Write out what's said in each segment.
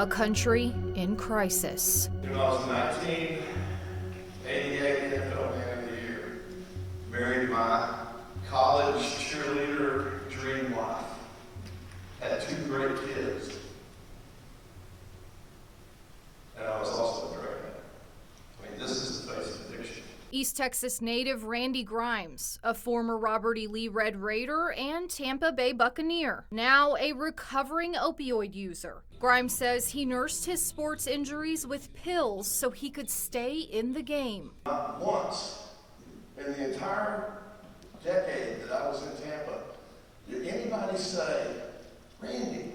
a country in crisis. When I was 1988 NFL Man of the Year, married my college cheerleader dream wife, had 2 great kids, and I was also pregnant. I mean, this is the face of addiction. East Texas native Randy Grimes, a former Robert E. Lee Red Raider and Tampa Bay Buccaneer, now a recovering opioid user. Grimes says he nursed his sports injuries with pills so he could stay in the game. Not once in the entire decade that I was in Tampa did anybody say, "Randy,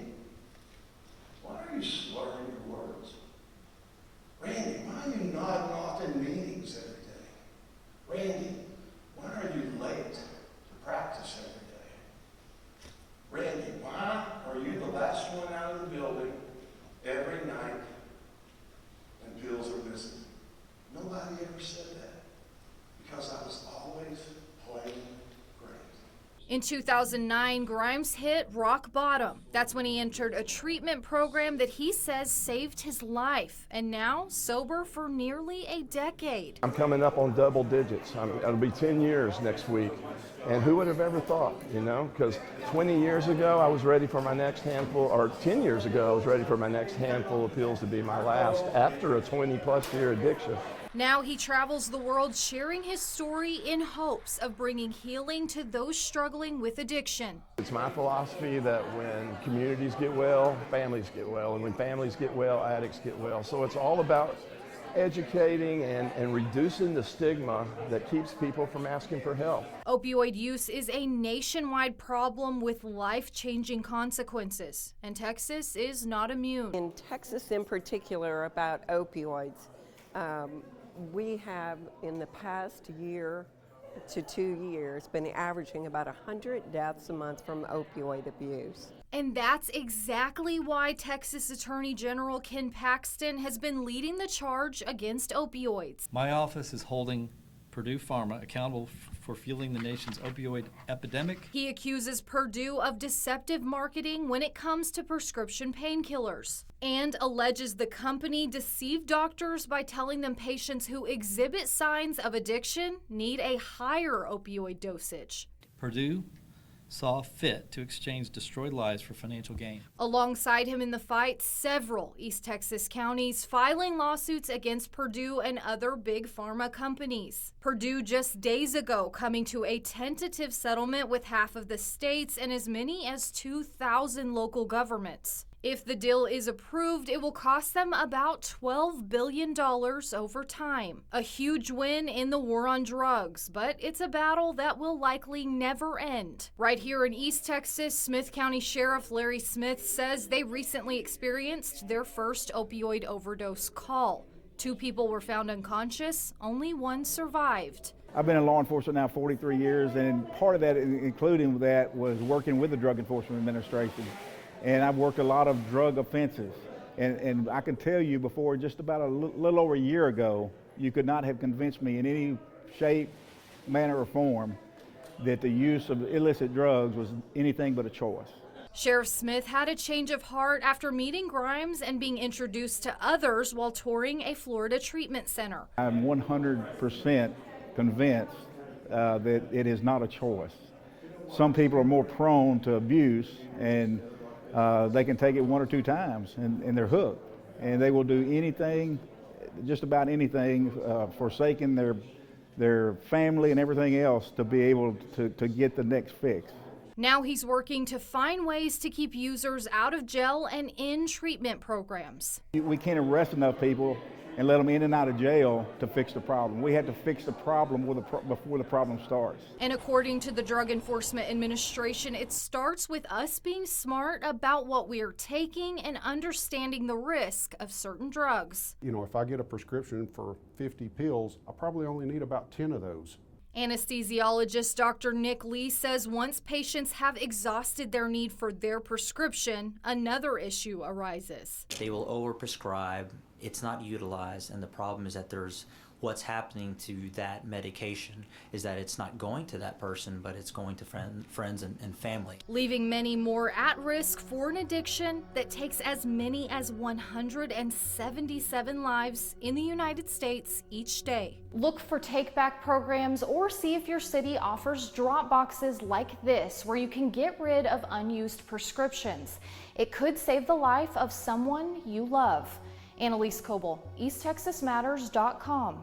why are you slurring your words? Randy, why are you nodding off in meetings every day? Randy, why are you late to practice every day? Randy, why are you the last one out of the building every night and pills are missing?" Nobody ever said that because I was always playing great. In 2009, Grimes hit rock bottom. That's when he entered a treatment program that he says saved his life, and now sober for nearly a decade. I'm coming up on double digits. It'll be 10 years next week. And who would have ever thought, you know? Because 20 years ago, I was ready for my next handful, or 10 years ago, I was ready for my next handful of pills to be my last after a 20-plus year addiction. Now he travels the world sharing his story in hopes of bringing healing to those struggling with addiction. It's my philosophy that when communities get well, families get well, and when families get well, addicts get well. So it's all about educating and reducing the stigma that keeps people from asking for help. Opioid use is a nationwide problem with life-changing consequences, and Texas is not immune. In Texas in particular about opioids, we have in the past year to 2 years been averaging about 100 deaths a month from opioid abuse. And that's exactly why Texas Attorney General Ken Paxton has been leading the charge against opioids. My office is holding Purdue Pharma accountable for fueling the nation's opioid epidemic. He accuses Purdue of deceptive marketing when it comes to prescription painkillers, and alleges the company deceived doctors by telling them patients who exhibit signs of addiction need a higher opioid dosage. Purdue saw fit to exchange destroyed lives for financial gain. Alongside him in the fight, several East Texas counties filing lawsuits against Purdue and other big pharma companies. Purdue just days ago coming to a tentative settlement with half of the states and as many as 2,000 local governments. If the deal is approved, it will cost them about $12 billion over time. A huge win in the war on drugs, but it's a battle that will likely never end. Right here in East Texas, Smith County Sheriff Larry Smith says they recently experienced their first opioid overdose call. 2 people were found unconscious, only 1 survived. I've been in law enforcement now 43 years, and part of that, including that, was working with the Drug Enforcement Administration. And I've worked a lot of drug offenses. And I can tell you before, just about a little over a year ago, you could not have convinced me in any shape, manner, or form that the use of illicit drugs was anything but a choice. Sheriff Smith had a change of heart after meeting Grimes and being introduced to others while touring a Florida treatment center. I'm 100% convinced that it is not a choice. Some people are more prone to abuse, and they can take it 1 or 2 times and they're hooked, and they will do anything, just about anything, forsaking their family and everything else to be able to get the next fix. Now he's working to find ways to keep users out of jail and in treatment programs. We can't arrest enough people and let them in and out of jail to fix the problem. We had to fix the problem before the problem starts. And according to the Drug Enforcement Administration, it starts with us being smart about what we are taking and understanding the risk of certain drugs. You know, if I get a prescription for 50 pills, I probably only need about 10 of those. Anesthesiologist Dr. Nick Lee says once patients have exhausted their need for their prescription, another issue arises. They will overprescribe, it's not utilized, and the problem is that there's what's happening to that medication is that it's not going to that person, but it's going to friends and family. Leaving many more at risk for an addiction that takes as many as 177 lives in the United States each day. Look for take-back programs or see if your city offers drop boxes like this where you can get rid of unused prescriptions. It could save the life of someone you love. Annalise Coble, EastTexasMatters.com.